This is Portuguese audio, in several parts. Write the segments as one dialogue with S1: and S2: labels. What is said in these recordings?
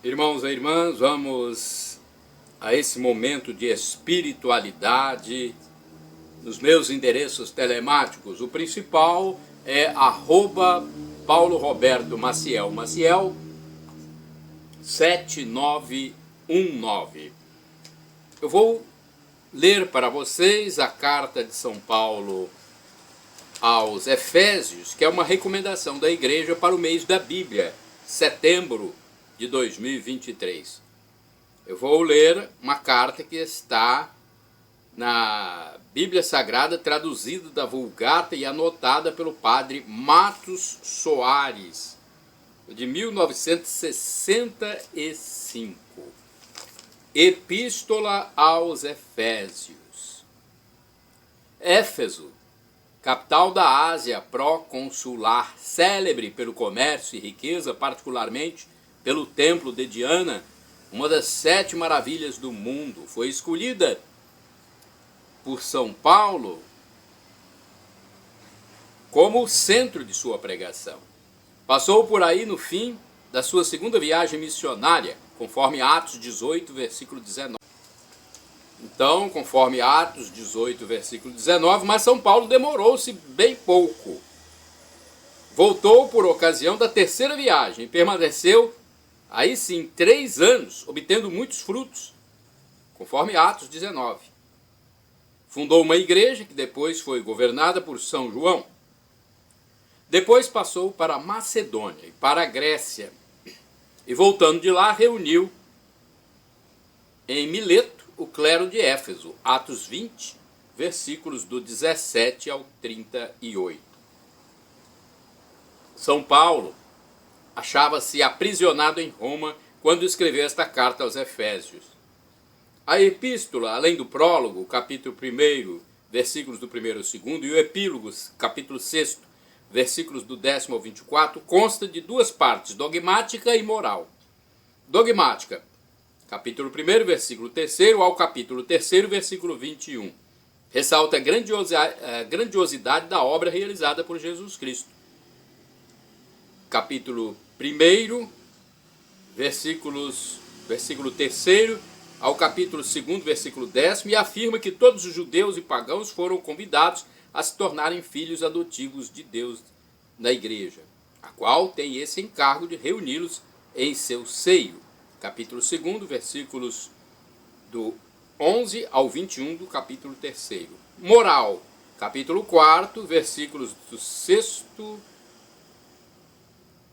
S1: Irmãos e irmãs, vamos a esse momento de espiritualidade nos meus endereços telemáticos. O principal é @Paulo Roberto Maciel, Maciel 7919. Eu vou ler para vocês a carta de São Paulo aos Efésios, que é uma recomendação da igreja para o mês da Bíblia, setembro de 2023. Eu vou ler uma carta que está na Bíblia Sagrada, traduzida da Vulgata e anotada pelo padre Matos Soares, de 1965. Epístola aos Efésios. Éfeso, capital da Ásia pró-consular, célebre pelo comércio e riqueza, particularmente pelo templo de Diana, uma das 7 maravilhas do mundo, foi escolhida por São Paulo como o centro de sua pregação. Passou por aí no fim da sua segunda viagem missionária, conforme Atos 18, versículo 19. Então, conforme Atos 18, versículo 19, mas São Paulo demorou-se bem pouco. Voltou por ocasião da terceira viagem e permaneceu, aí sim, 3 anos, obtendo muitos frutos, conforme Atos 19. Fundou uma igreja que depois foi governada por São João. Depois passou para a Macedônia e para a Grécia. E voltando de lá, reuniu em Mileto o clero de Éfeso, Atos 20, versículos do 17 ao 38. São Paulo achava-se aprisionado em Roma quando escreveu esta carta aos Efésios. A epístola, além do prólogo, capítulo 1, versículos do 1 ao 2, e o epílogo, capítulo 6, versículos do 10 ao 24, consta de 2 partes, dogmática e moral. Dogmática, capítulo 1, versículo 3 ao capítulo 3, versículo 21. Ressalta a grandiosidade da obra realizada por Jesus Cristo. Capítulo 1, versículo 3 ao capítulo 2, versículo 10, e afirma que todos os judeus e pagãos foram convidados a se tornarem filhos adotivos de Deus na igreja, a qual tem esse encargo de reuni-los em seu seio. Capítulo 2, versículos do 11 ao 21 do capítulo 3. Moral, capítulo 4, versículos do 6º,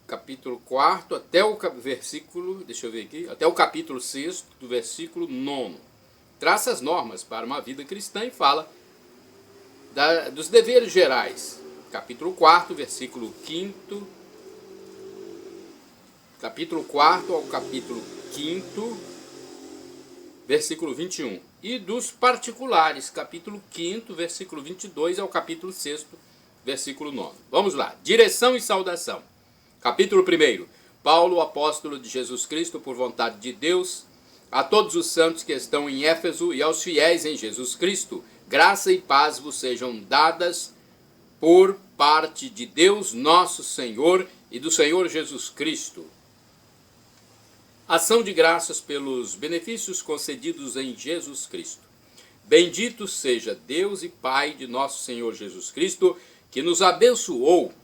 S1: capítulo 4 até o versículo, até o capítulo 6 do versículo 9. Traça as normas para uma vida cristã e fala dos deveres gerais. Capítulo 4, versículo 5, capítulo 4 ao capítulo 5, versículo 21. E dos particulares, capítulo 5, versículo 22 ao capítulo 6, versículo 9. Vamos lá. Direção e saudação. Capítulo 1. Paulo, apóstolo de Jesus Cristo, por vontade de Deus, a todos os santos que estão em Éfeso e aos fiéis em Jesus Cristo, graça e paz vos sejam dadas por parte de Deus nosso Senhor e do Senhor Jesus Cristo. Ação de graças pelos benefícios concedidos em Jesus Cristo. Bendito seja Deus e Pai de nosso Senhor Jesus Cristo, que nos abençoou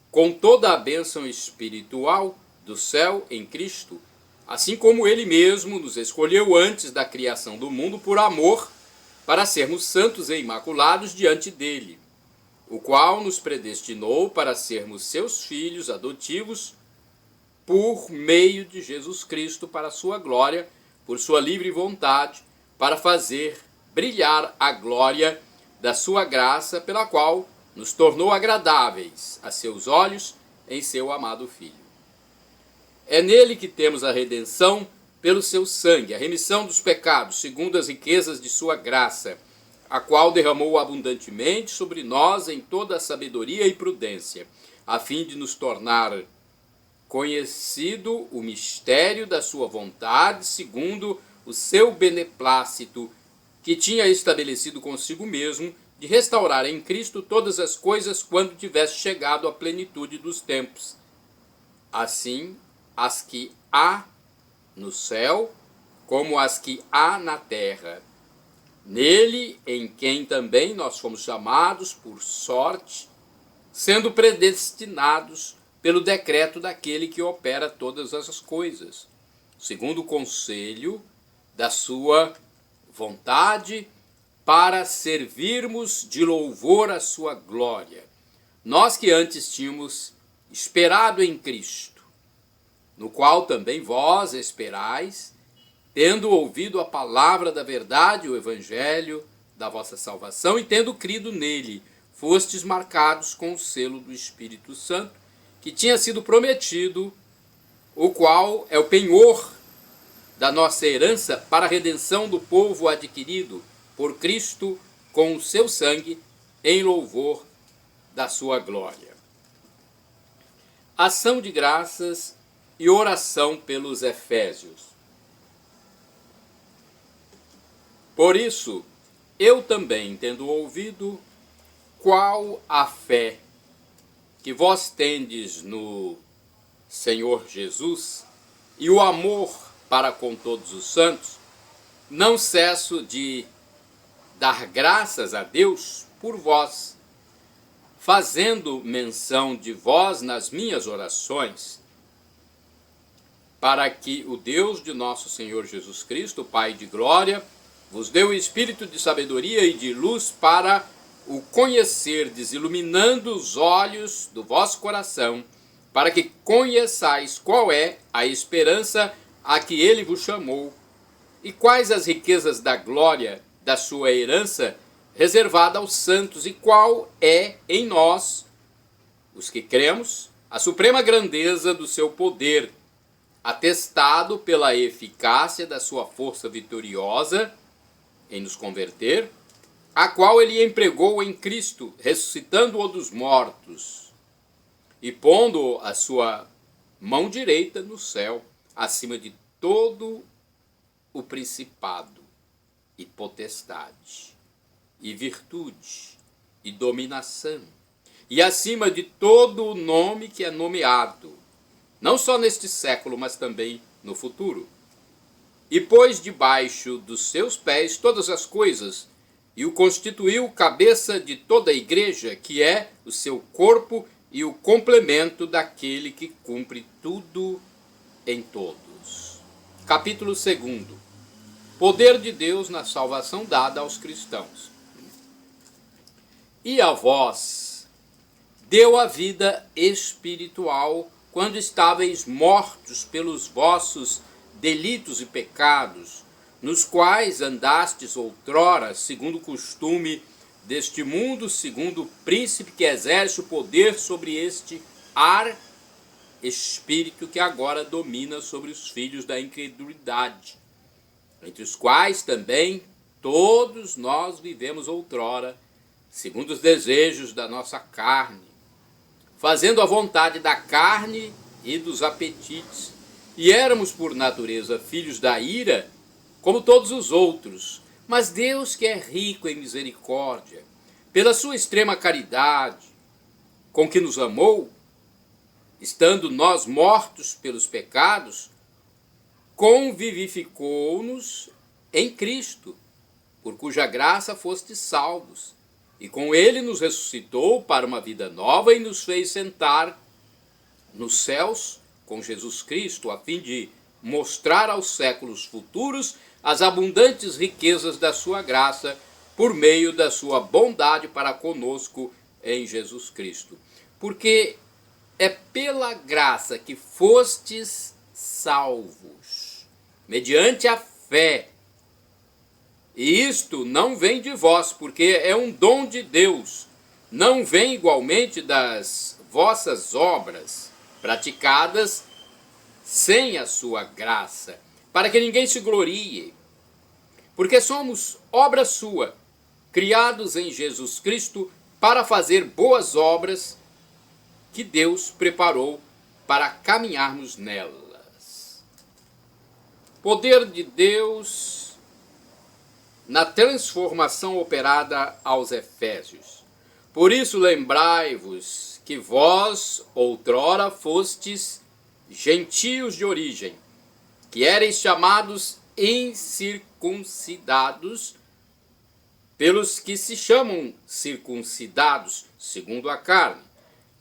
S1: com toda a bênção espiritual do céu em Cristo, assim como Ele mesmo nos escolheu antes da criação do mundo por amor, para sermos santos e imaculados diante dele, o qual nos predestinou para sermos seus filhos adotivos por meio de Jesus Cristo para a sua glória, por sua livre vontade, para fazer brilhar a glória da sua graça, pela qual nos tornou agradáveis a seus olhos em seu amado Filho. É nele que temos a redenção pelo seu sangue, a remissão dos pecados, segundo as riquezas de sua graça, a qual derramou abundantemente sobre nós em toda a sabedoria e prudência, a fim de nos tornar conhecido o mistério da sua vontade, segundo o seu beneplácito, que tinha estabelecido consigo mesmo, de restaurar em Cristo todas as coisas quando tivesse chegado à plenitude dos tempos. Assim, as que há no céu, como as que há na terra. Nele, em quem também nós fomos chamados por sorte, sendo predestinados pelo decreto daquele que opera todas as coisas, segundo o conselho da sua vontade, para servirmos de louvor à sua glória. Nós que antes tínhamos esperado em Cristo, no qual também vós esperais, tendo ouvido a palavra da verdade, o evangelho da vossa salvação, e tendo crido nele, fostes marcados com o selo do Espírito Santo, que tinha sido prometido, o qual é o penhor da nossa herança para a redenção do povo adquirido por Cristo com o seu sangue, em louvor da sua glória. Ação de graças e oração pelos Efésios. Por isso, eu também, tendo ouvido qual a fé que vós tendes no Senhor Jesus e o amor para com todos os santos, não cesso de dar graças a Deus por vós, fazendo menção de vós nas minhas orações, para que o Deus de nosso Senhor Jesus Cristo, Pai de glória, vos dê o espírito de sabedoria e de luz para o conhecerdes, iluminando os olhos do vosso coração, para que conheçais qual é a esperança a que ele vos chamou, e quais as riquezas da glória da sua herança reservada aos santos, e qual é em nós, os que cremos, a suprema grandeza do seu poder, atestado pela eficácia da sua força vitoriosa em nos converter, a qual ele empregou em Cristo, ressuscitando-o dos mortos e pondo a sua mão direita no céu, acima de todo o principado e potestade, e virtude, e dominação, e acima de todo o nome que é nomeado, não só neste século, mas também no futuro. E pôs debaixo dos seus pés todas as coisas, e o constituiu cabeça de toda a igreja, que é o seu corpo e o complemento daquele que cumpre tudo em todos. Capítulo 2. Poder de Deus na salvação dada aos cristãos. E a vós deu a vida espiritual quando estáveis mortos pelos vossos delitos e pecados, nos quais andastes outrora, segundo o costume deste mundo, segundo o príncipe que exerce o poder sobre este ar, espírito que agora domina sobre os filhos da incredulidade, entre os quais também todos nós vivemos outrora, segundo os desejos da nossa carne, fazendo a vontade da carne e dos apetites, e éramos por natureza filhos da ira, como todos os outros. Mas Deus, que é rico em misericórdia, pela sua extrema caridade, com que nos amou, estando nós mortos pelos pecados, convivificou-nos em Cristo, por cuja graça fostes salvos, e com ele nos ressuscitou para uma vida nova e nos fez sentar nos céus com Jesus Cristo, a fim de mostrar aos séculos futuros as abundantes riquezas da sua graça, por meio da sua bondade para conosco em Jesus Cristo. Porque é pela graça que fostes salvos, mediante a fé. E isto não vem de vós, porque é um dom de Deus, não vem igualmente das vossas obras, praticadas sem a sua graça, para que ninguém se glorie, porque somos obra sua, criados em Jesus Cristo para fazer boas obras que Deus preparou para caminharmos nelas. Poder de Deus na transformação operada aos Efésios. Por isso lembrai-vos que vós outrora fostes gentios de origem, que ereis chamados incircuncidados pelos que se chamam circuncidados, segundo a carne.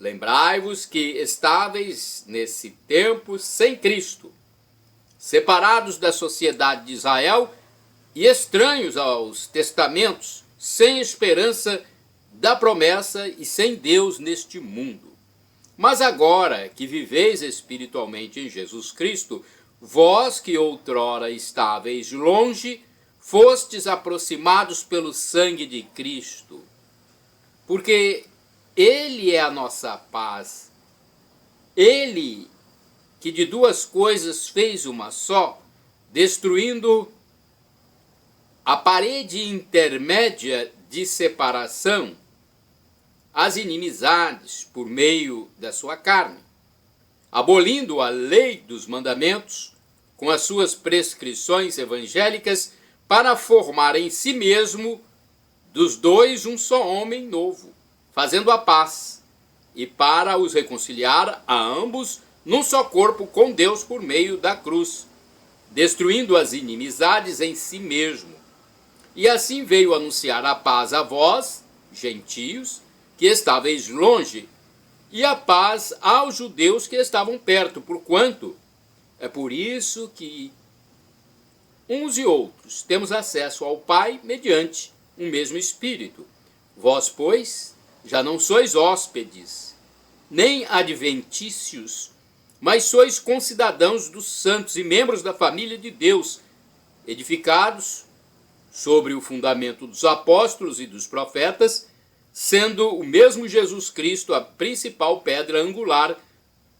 S1: Lembrai-vos que estáveis nesse tempo sem Cristo, separados da sociedade de Israel e estranhos aos testamentos, sem esperança da promessa e sem Deus neste mundo. Mas agora que viveis espiritualmente em Jesus Cristo, vós que outrora estáveis longe, fostes aproximados pelo sangue de Cristo, porque Ele é a nossa paz. Ele, que de duas coisas fez uma só, destruindo a parede intermédia de separação, as inimizades por meio da sua carne, abolindo a lei dos mandamentos com as suas prescrições evangélicas, para formar em si mesmo dos dois um só homem novo, fazendo a paz, e para os reconciliar a ambos num só corpo com Deus por meio da cruz, destruindo as inimizades em si mesmo. E assim veio anunciar a paz a vós, gentios, que estáveis longe, e a paz aos judeus que estavam perto, porquanto é por isso que uns e outros temos acesso ao Pai mediante um mesmo Espírito. Vós, pois, já não sois hóspedes, nem adventícios, mas sois concidadãos dos santos e membros da família de Deus, edificados sobre o fundamento dos apóstolos e dos profetas, sendo o mesmo Jesus Cristo a principal pedra angular,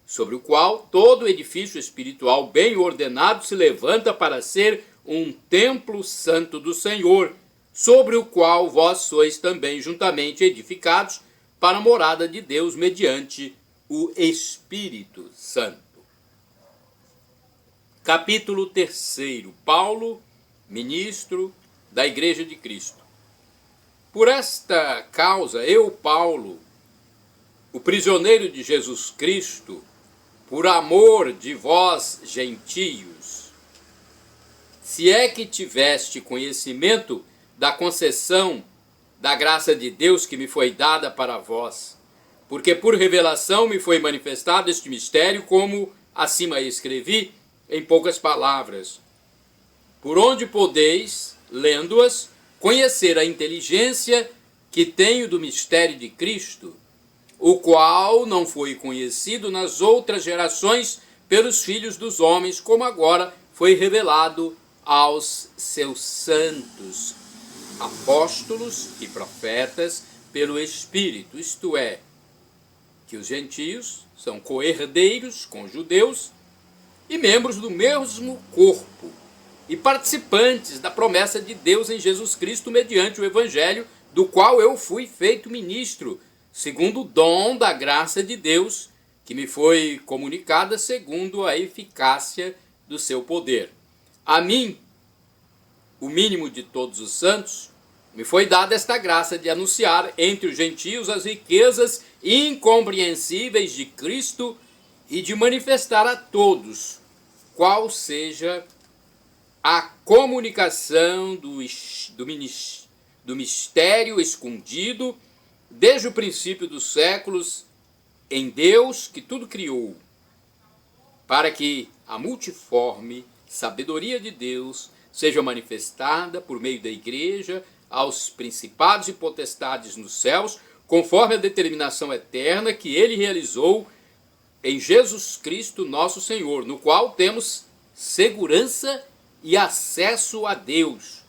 S1: sobre o qual todo edifício espiritual bem ordenado se levanta para ser um templo santo do Senhor, sobre o qual vós sois também juntamente edificados para a morada de Deus mediante o Espírito Santo. Capítulo 3. Paulo, ministro da Igreja de Cristo. Por esta causa, eu, Paulo, o prisioneiro de Jesus Cristo, por amor de vós, gentios, se é que tiveste conhecimento da concessão da graça de Deus que me foi dada para vós, porque por revelação me foi manifestado este mistério, como acima escrevi, em poucas palavras, por onde podeis, lendo-as, conhecer a inteligência que tenho do mistério de Cristo, o qual não foi conhecido nas outras gerações pelos filhos dos homens, como agora foi revelado aos seus santos apóstolos e profetas pelo Espírito, isto é, que os gentios são co-herdeiros com os judeus e membros do mesmo corpo e participantes da promessa de Deus em Jesus Cristo mediante o Evangelho, do qual eu fui feito ministro, segundo o dom da graça de Deus, que me foi comunicada segundo a eficácia do seu poder. A mim, o mínimo de todos os santos, me foi dada esta graça de anunciar entre os gentios as riquezas incompreensíveis de Cristo e de manifestar a todos qual seja a comunicação do mistério escondido desde o princípio dos séculos em Deus que tudo criou, para que a multiforme sabedoria de Deus seja manifestada por meio da Igreja aos principados e potestades nos céus, conforme a determinação eterna que Ele realizou em Jesus Cristo nosso Senhor, no qual temos segurança e acesso a Deus,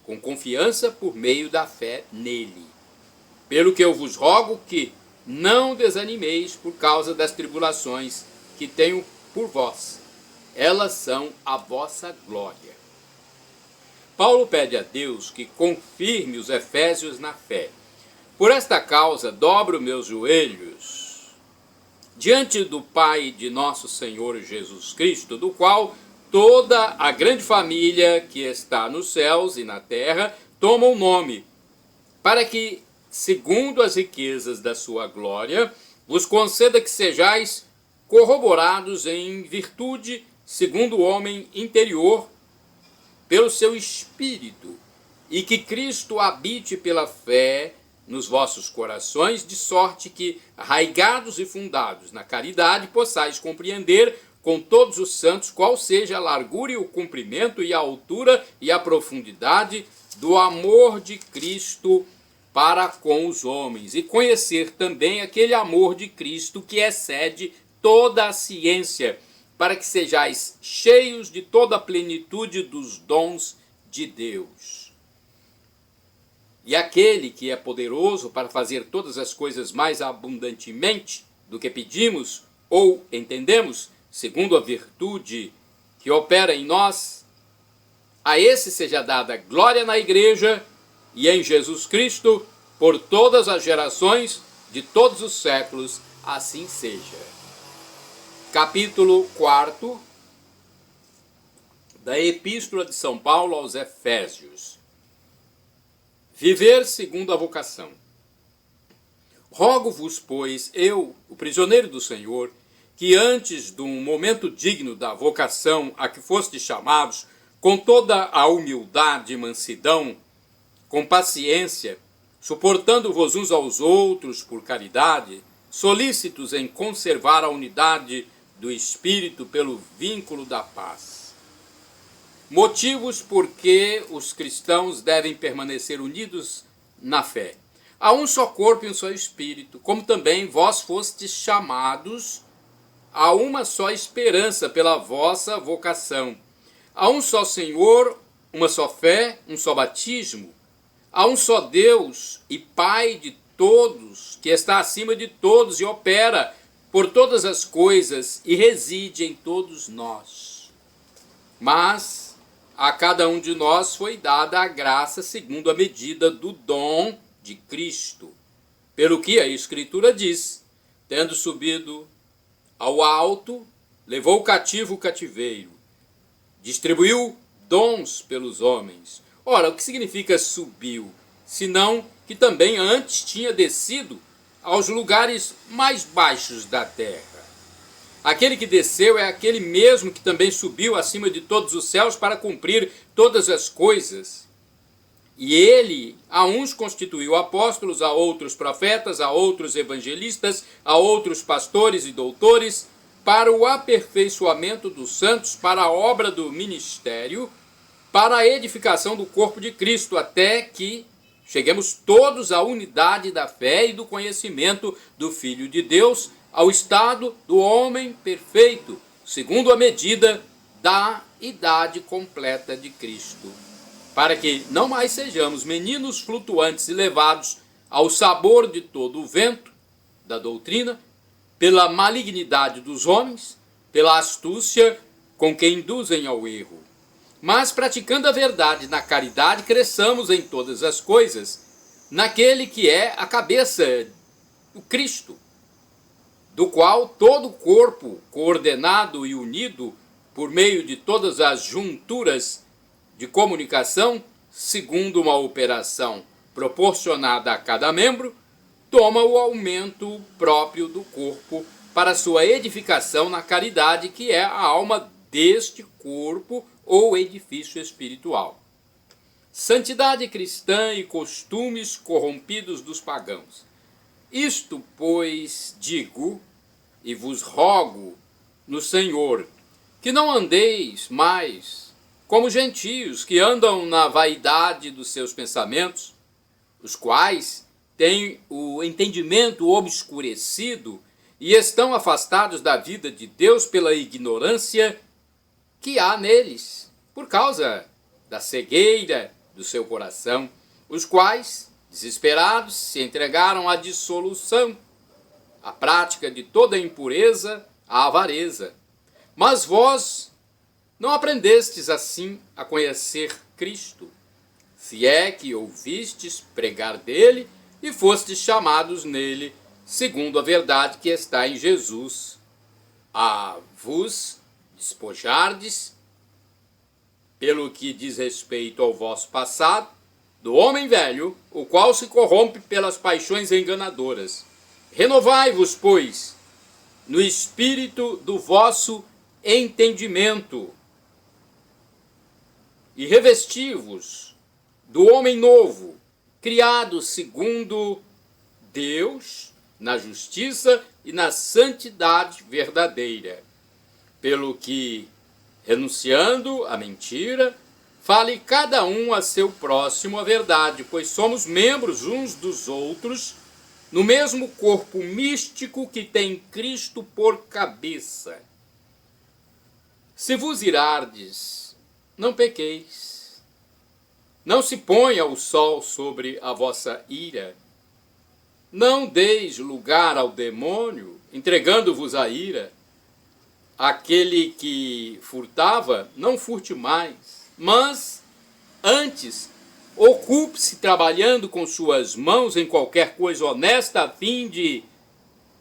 S1: com confiança por meio da fé nele. Pelo que eu vos rogo que não desanimeis por causa das tribulações que tenho por vós. Elas são a vossa glória. Paulo pede a Deus que confirme os efésios na fé. Por esta causa, dobro meus joelhos diante do Pai de nosso Senhor Jesus Cristo, do qual toda a grande família que está nos céus e na terra toma o nome, para que, segundo as riquezas da sua glória, vos conceda que sejais corroborados em virtude segundo o homem interior, pelo seu espírito, e que Cristo habite pela fé nos vossos corações, de sorte que, arraigados e fundados na caridade, possais compreender com todos os santos qual seja a largura e o comprimento e a altura e a profundidade do amor de Cristo para com os homens, e conhecer também aquele amor de Cristo que excede toda a ciência, para que sejais cheios de toda a plenitude dos dons de Deus. E aquele que é poderoso para fazer todas as coisas mais abundantemente do que pedimos ou entendemos, segundo a virtude que opera em nós, a esse seja dada glória na Igreja e em Jesus Cristo, por todas as gerações de todos os séculos, assim seja. Capítulo 4 da Epístola de São Paulo aos Efésios. Viver segundo a vocação. Rogo-vos, pois, eu, o prisioneiro do Senhor, que antes do momento digno da vocação a que fostes chamados, com toda a humildade e mansidão, com paciência, suportando-vos uns aos outros por caridade, solícitos em conservar a unidade do Espírito pelo vínculo da paz. Motivos por que os cristãos devem permanecer unidos na fé. Há um só corpo e um só Espírito, como também vós fostes chamados a uma só esperança pela vossa vocação. Há um só Senhor, uma só fé, um só batismo. Há um só Deus e Pai de todos, que está acima de todos e opera por todas as coisas e reside em todos nós. Mas a cada um de nós foi dada a graça segundo a medida do dom de Cristo. Pelo que a Escritura diz, tendo subido ao alto, levou cativo o cativeiro, distribuiu dons pelos homens. Ora, o que significa subiu? Senão que também antes tinha descido aos lugares mais baixos da terra. Aquele que desceu é aquele mesmo que também subiu acima de todos os céus para cumprir todas as coisas. E ele a uns constituiu apóstolos, a outros profetas, a outros evangelistas, a outros pastores e doutores, para o aperfeiçoamento dos santos, para a obra do ministério, para a edificação do corpo de Cristo, até que cheguemos todos à unidade da fé e do conhecimento do Filho de Deus, ao estado do homem perfeito, segundo a medida da idade completa de Cristo, para que não mais sejamos meninos flutuantes e levados ao sabor de todo o vento da doutrina, pela malignidade dos homens, pela astúcia com que induzem ao erro. Mas, praticando a verdade na caridade, cresçamos em todas as coisas, naquele que é a cabeça, o Cristo, do qual todo o corpo, coordenado e unido por meio de todas as junturas de comunicação, segundo uma operação proporcionada a cada membro, toma o aumento próprio do corpo para sua edificação na caridade, que é a alma deste corpo ou edifício espiritual. Santidade cristã e costumes corrompidos dos pagãos. Isto, pois, digo e vos rogo no Senhor, que não andeis mais como gentios que andam na vaidade dos seus pensamentos, os quais têm o entendimento obscurecido e estão afastados da vida de Deus pela ignorância que há neles, por causa da cegueira do seu coração, os quais, desesperados, se entregaram à dissolução, à prática de toda impureza, à avareza. Mas vós não aprendestes assim a conhecer Cristo, se é que ouvistes pregar dele e fostes chamados nele, segundo a verdade que está em Jesus, a vos despojardes, pelo que diz respeito ao vosso passado, do homem velho, o qual se corrompe pelas paixões enganadoras. Renovai-vos, pois, no espírito do vosso entendimento e revesti-vos do homem novo, criado segundo Deus, na justiça e na santidade verdadeira, pelo que, renunciando à mentira, fale cada um a seu próximo a verdade, pois somos membros uns dos outros, no mesmo corpo místico que tem Cristo por cabeça. Se vos irardes, não pequeis. Não se ponha o sol sobre a vossa ira. Não deis lugar ao demônio, entregando-vos a ira. Aquele que furtava, não furte mais, mas antes ocupe-se trabalhando com suas mãos em qualquer coisa honesta, a fim de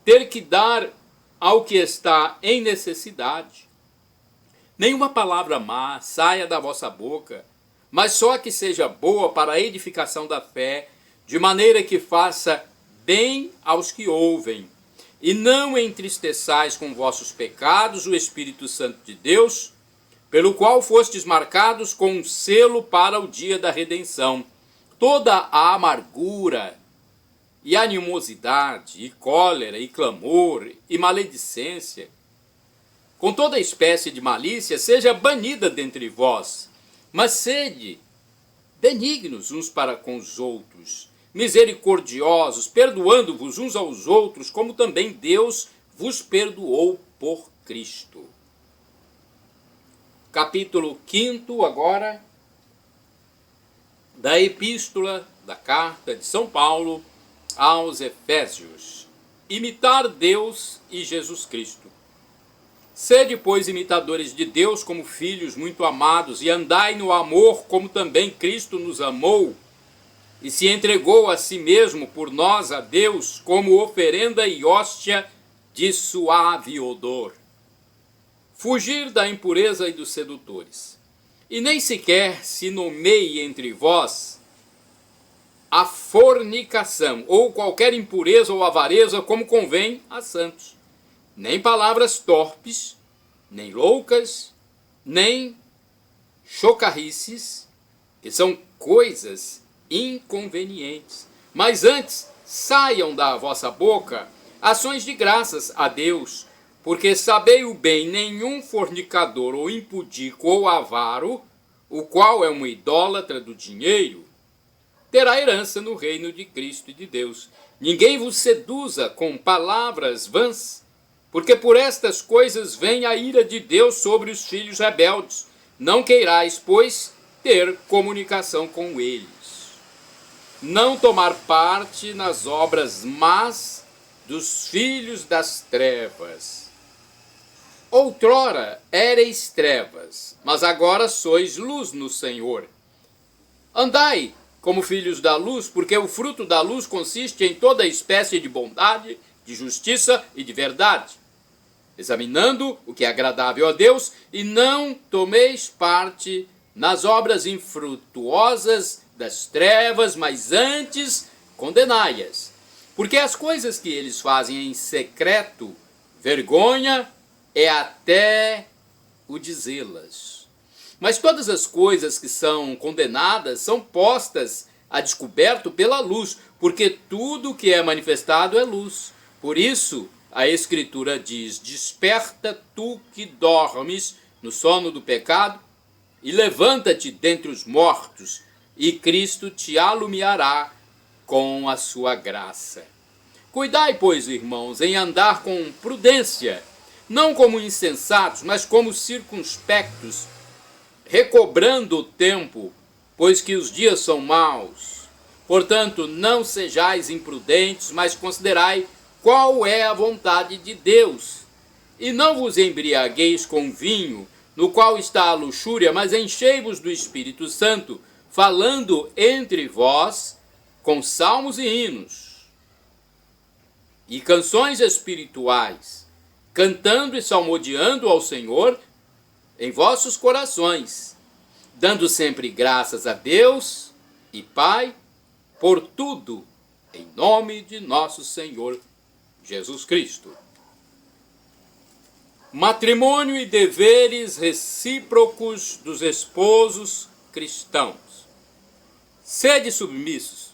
S1: ter que dar ao que está em necessidade. Nenhuma palavra má saia da vossa boca, mas só que seja boa para a edificação da fé, de maneira que faça bem aos que ouvem. E não entristeçais com vossos pecados o Espírito Santo de Deus, pelo qual fostes marcados com um selo para o dia da redenção. Toda a amargura e animosidade, e cólera, e clamor, e maledicência, com toda espécie de malícia, seja banida dentre vós, mas sede benignos uns para com os outros, misericordiosos, perdoando-vos uns aos outros, como também Deus vos perdoou por Cristo. Capítulo 5 agora, da epístola, da carta de São Paulo aos Efésios. Imitar Deus e Jesus Cristo. Sede, pois, imitadores de Deus como filhos muito amados, e andai no amor como também Cristo nos amou, e se entregou a si mesmo por nós a Deus como oferenda e hóstia de suave odor. Fugir da impureza e dos sedutores. E nem sequer se nomeie entre vós a fornicação, ou qualquer impureza ou avareza, como convém a santos. Nem palavras torpes, nem loucas, nem chocarrices, que são coisas inconvenientes. Mas antes, saiam da vossa boca ações de graças a Deus, porque sabei o bem, nenhum fornicador ou impudíco ou avaro, o qual é um idólatra do dinheiro, terá herança no reino de Cristo e de Deus. Ninguém vos seduza com palavras vãs, porque por estas coisas vem a ira de Deus sobre os filhos rebeldes. Não queirais, pois, ter comunicação com eles. Não tomar parte nas obras más dos filhos das trevas. Outrora éreis trevas, mas agora sois luz no Senhor. Andai como filhos da luz, porque o fruto da luz consiste em toda espécie de bondade, de justiça e de verdade, examinando o que é agradável a Deus, e não tomeis parte nas obras infrutuosas das trevas, mas antes condenai-as. Porque as coisas que eles fazem em secreto, vergonha é até o dizê-las. Mas todas as coisas que são condenadas são postas a descoberto pela luz, porque tudo que é manifestado é luz. Por isso, a Escritura diz: desperta tu que dormes no sono do pecado, e levanta-te dentre os mortos, e Cristo te alumiará com a sua graça. Cuidai, pois, irmãos, em andar com prudência, não como insensatos, mas como circunspectos, recobrando o tempo, pois que os dias são maus. Portanto, não sejais imprudentes, mas considerai qual é a vontade de Deus. E não vos embriagueis com vinho, no qual está a luxúria, mas enchei-vos do Espírito Santo, falando entre vós com salmos e hinos e canções espirituais, cantando e salmodiando ao Senhor em vossos corações, dando sempre graças a Deus e Pai por tudo, em nome de nosso Senhor Jesus Cristo. Matrimônio e deveres recíprocos dos esposos cristãos. Sede submissos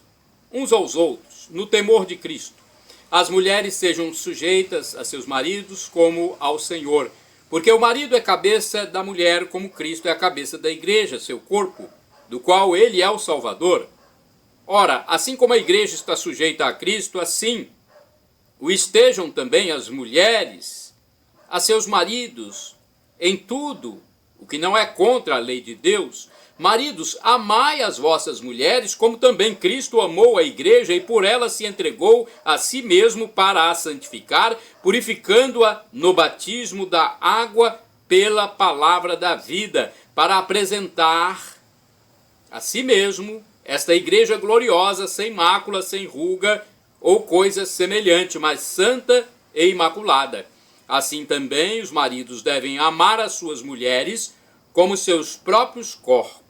S1: uns aos outros, no temor de Cristo. As mulheres sejam sujeitas a seus maridos como ao Senhor, porque o marido é cabeça da mulher, como Cristo é a cabeça da igreja, seu corpo, do qual ele é o Salvador. Ora, assim como a igreja está sujeita a Cristo, assim o estejam também as mulheres a seus maridos em tudo, o que não é contra a lei de Deus. Maridos, amai as vossas mulheres, como também Cristo amou a igreja e por ela se entregou a si mesmo para a santificar, purificando-a no batismo da água pela palavra da vida, para apresentar a si mesmo esta igreja gloriosa, sem mácula, sem ruga ou coisa semelhante, mas santa e imaculada. Assim também os maridos devem amar as suas mulheres como seus próprios corpos.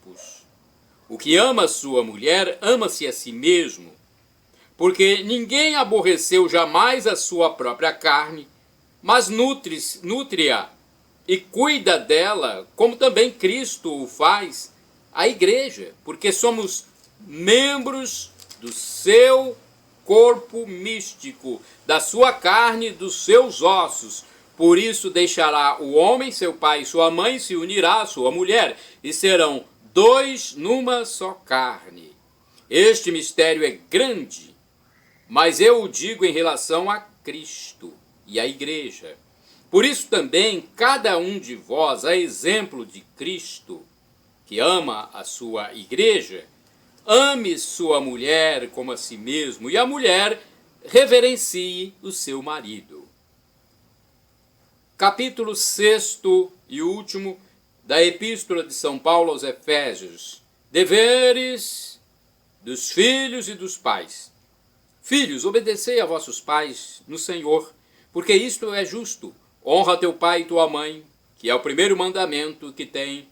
S1: O que ama sua mulher, ama-se a si mesmo, porque ninguém aborreceu jamais a sua própria carne, mas nutre-a e cuida dela, como também Cristo o faz, a igreja, porque somos membros do seu corpo místico, da sua carne e dos seus ossos. Por isso deixará o homem, seu pai e sua mãe, se unirá à sua mulher, e serão dois numa só carne. Este mistério é grande, mas eu o digo em relação a Cristo e à igreja. Por isso também, cada um de vós, a exemplo de Cristo, que ama a sua igreja, ame sua mulher como a si mesmo, e a mulher reverencie o seu marido. Capítulo 6 e último da Epístola de São Paulo aos Efésios. Deveres dos filhos e dos pais. Filhos, obedecei a vossos pais no Senhor, porque isto é justo. Honra teu pai e tua mãe, que é o primeiro mandamento que tem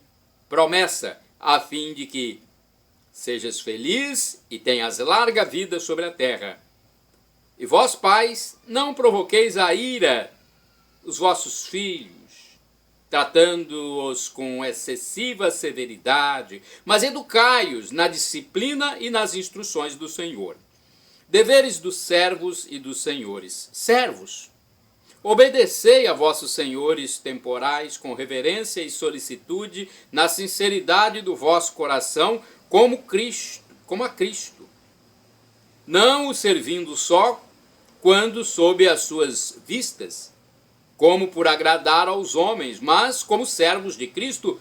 S1: promessa, a fim de que sejas feliz e tenhas larga vida sobre a terra. E vós, pais, não provoqueis a ira os vossos filhos, tratando-os com excessiva severidade, mas educai-os na disciplina e nas instruções do Senhor. Deveres dos servos e dos senhores. Servos, obedecei a vossos senhores temporais com reverência e solicitude, na sinceridade do vosso coração, como a Cristo, não o servindo só quando sob as suas vistas, como por agradar aos homens, mas como servos de Cristo,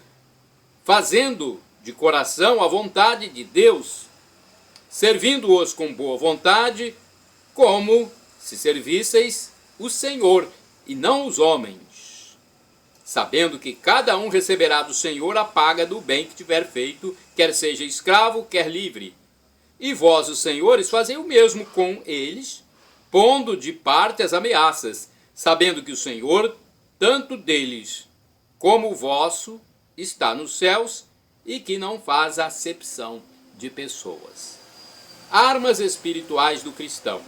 S1: fazendo de coração a vontade de Deus, servindo-os com boa vontade, como se servisseis o Senhor e não os homens, sabendo que cada um receberá do Senhor a paga do bem que tiver feito, quer seja escravo, quer livre. E vós, os senhores, fazei o mesmo com eles, pondo de parte as ameaças, sabendo que o Senhor, tanto deles como o vosso, está nos céus e que não faz acepção de pessoas. Armas espirituais do cristão.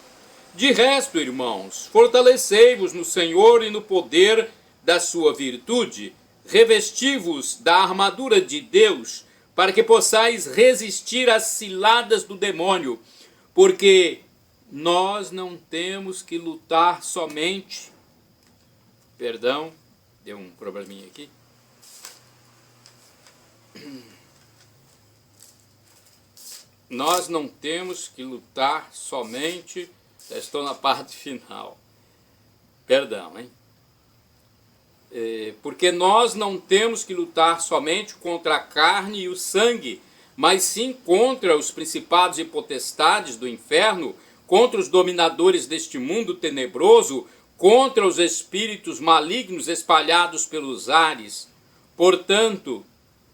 S1: De resto, irmãos, fortalecei-vos no Senhor e no poder da sua virtude, revesti-vos da armadura de Deus, para que possais resistir às ciladas do demônio, porque nós não temos que lutar somente... Perdão, deu um probleminha aqui. Nós não temos que lutar somente... Já estou na parte final. Perdão, hein? Porque nós não temos que lutar somente contra a carne e o sangue, mas sim contra os principados e potestades do inferno, contra os dominadores deste mundo tenebroso, contra os espíritos malignos espalhados pelos ares. Portanto,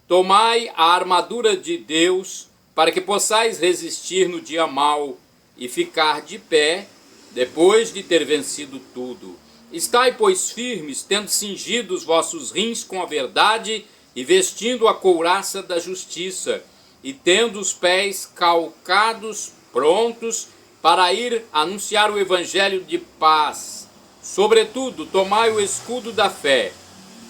S1: tomai a armadura de Deus, para que possais resistir no dia mau e ficar de pé, depois de ter vencido tudo. Estai, pois, firmes, tendo cingido os vossos rins com a verdade e vestindo a couraça da justiça, e tendo os pés calcados, prontos para ir anunciar o evangelho de paz. Sobretudo, tomai o escudo da fé,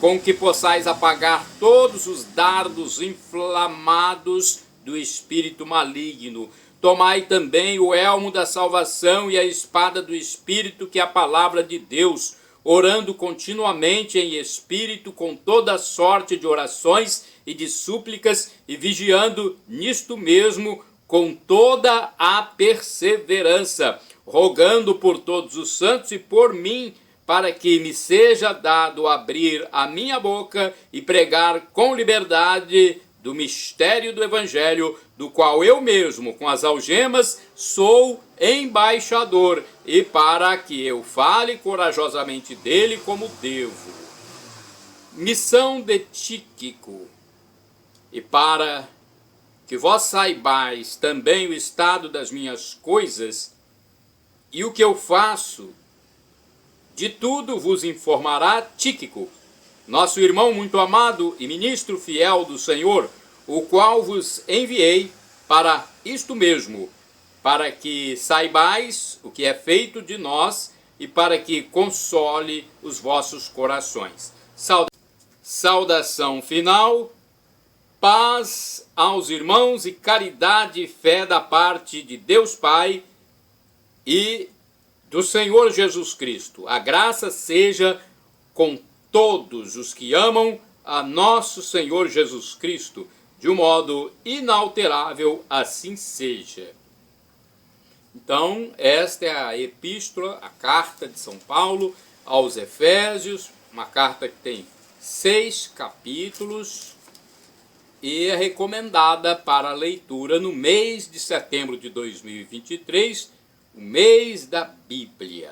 S1: com que possais apagar todos os dardos inflamados do espírito maligno. Tomai também o elmo da salvação e a espada do Espírito, que é a palavra de Deus, orando continuamente em espírito com toda sorte de orações e de súplicas, e vigiando nisto mesmo com toda a perseverança, rogando por todos os santos e por mim, para que me seja dado abrir a minha boca e pregar com liberdade do mistério do Evangelho, do qual eu mesmo, com as algemas, sou embaixador, e para que eu fale corajosamente dele como devo. Missão de Tíquico. E para que vós saibais também o estado das minhas coisas e o que eu faço, de tudo vos informará Tíquico, nosso irmão muito amado e ministro fiel do Senhor, o qual vos enviei para isto mesmo, para que saibais o que é feito de nós e para que console os vossos corações. Saudação final, paz aos irmãos e caridade e fé da parte de Deus Pai e do Senhor Jesus Cristo. A graça seja com todos os que amam a nosso Senhor Jesus Cristo, de um modo inalterável, assim seja. Então, esta é a epístola, a carta de São Paulo aos Efésios, uma carta que tem 6 capítulos e é recomendada para a leitura no mês de setembro de 2023, o mês da Bíblia,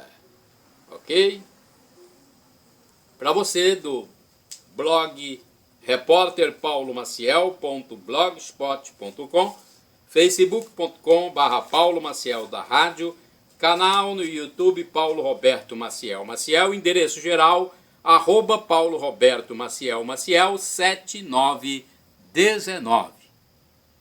S1: ok? Para você do blog repórterpaulomaciel.blogspot.com, facebook.com/Paulo Maciel da Rádio, canal no YouTube Paulo Roberto Maciel Maciel, endereço geral @Paulo Roberto Maciel Maciel 7919.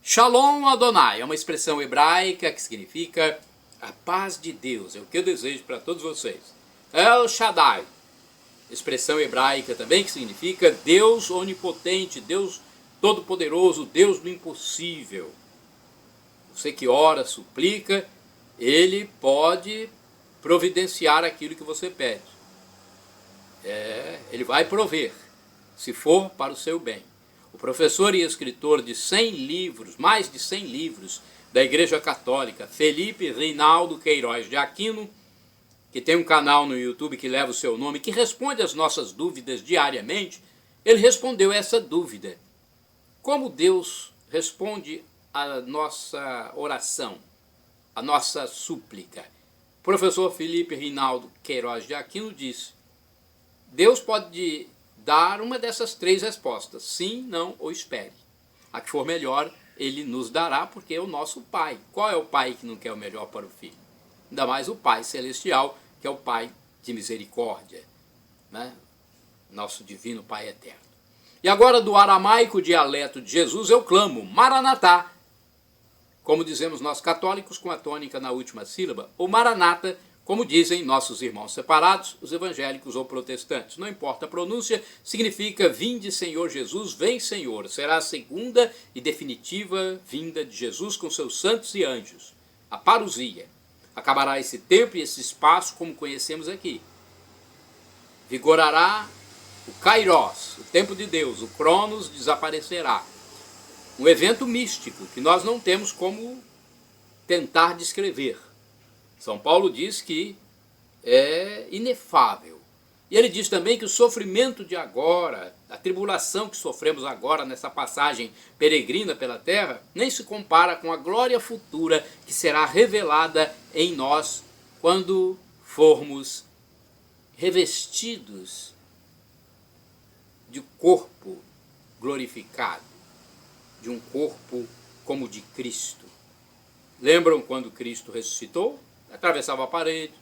S1: Shalom Adonai é uma expressão hebraica que significa a paz de Deus, é o que eu desejo para todos vocês. El Shaddai, expressão hebraica também que significa Deus onipotente, Deus todo-poderoso, Deus do impossível. Você que ora, suplica, ele pode providenciar aquilo que você pede. Ele vai prover, se for para o seu bem. O professor e escritor de 100 livros, mais de 100 livros, da Igreja Católica, Felipe Reinaldo Queiroz de Aquino, que tem um canal no YouTube que leva o seu nome, que responde às nossas dúvidas diariamente, ele respondeu essa dúvida. Como Deus responde a nossa oração, a nossa súplica? O professor Felipe Reinaldo Queiroz de Aquino disse: Deus pode dar uma dessas 3 respostas, sim, não ou espere. A que for melhor, ele nos dará, porque é o nosso Pai. Qual é o pai que não quer o melhor para o filho? Ainda mais o Pai Celestial, que é o Pai de misericórdia, né? Nosso divino Pai eterno. E agora, do aramaico dialeto de Jesus, eu clamo, Maranatá, como dizemos nós católicos, com a tônica na última sílaba, ou Maranata, como dizem nossos irmãos separados, os evangélicos ou protestantes. Não importa a pronúncia, significa vinde Senhor Jesus, vem Senhor. Será a segunda e definitiva vinda de Jesus com seus santos e anjos. A parousia. Acabará esse tempo e esse espaço como conhecemos aqui. Vigorará o Kairos, o tempo de Deus, o Cronos desaparecerá. Um evento místico que nós não temos como tentar descrever. São Paulo diz que é inefável. E ele diz também que o sofrimento de agora, a tribulação que sofremos agora nessa passagem peregrina pela terra, nem se compara com a glória futura que será revelada em nós quando formos revestidos de corpo glorificado, de um corpo como o de Cristo. Lembram quando Cristo ressuscitou? Atravessava a parede,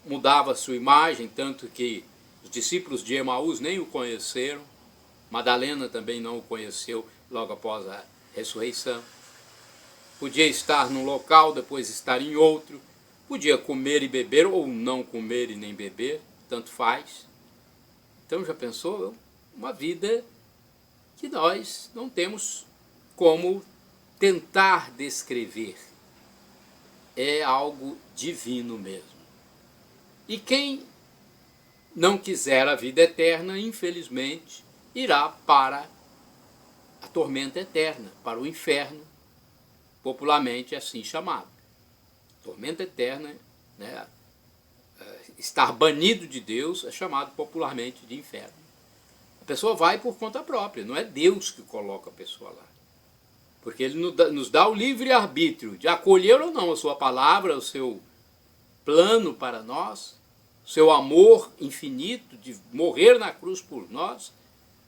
S1: mudava a sua imagem, tanto que os discípulos de Emaús nem o conheceram, Madalena também não o conheceu logo após a ressurreição. Podia estar num local, depois estar em outro, podia comer e beber, ou não comer e nem beber, tanto faz. Então já pensou? Uma vida que nós não temos como tentar descrever. É algo divino mesmo. E quem não quiser a vida eterna, infelizmente, irá para a tormenta eterna, para o inferno, popularmente assim chamado. Tormenta eterna, né? Estar banido de Deus é chamado popularmente de inferno. A pessoa vai por conta própria, não é Deus que coloca a pessoa lá. Porque Ele nos dá o livre-arbítrio de acolher ou não a sua palavra, o seu plano para nós, o seu amor infinito de morrer na cruz por nós,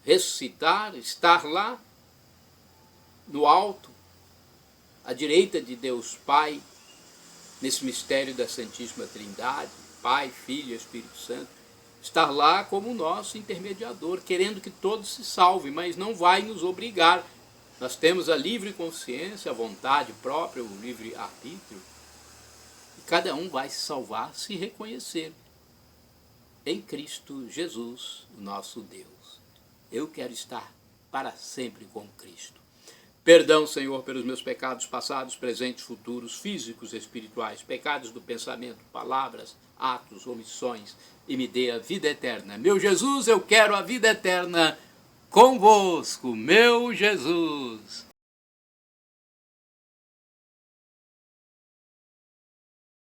S1: ressuscitar, estar lá no alto, à direita de Deus Pai, nesse mistério da Santíssima Trindade, Pai, Filho e Espírito Santo, estar lá como nosso intermediador, querendo que todos se salvem, mas não vai nos obrigar. Nós temos a livre consciência, a vontade própria, o livre arbítrio, e cada um vai se salvar se reconhecer em Cristo Jesus, nosso Deus. Eu quero estar para sempre com Cristo. Perdão, Senhor, pelos meus pecados passados, presentes, futuros, físicos e espirituais, pecados do pensamento, palavras, atos, omissões, e me dê a vida eterna. Meu Jesus, eu quero a vida eterna convosco, meu Jesus.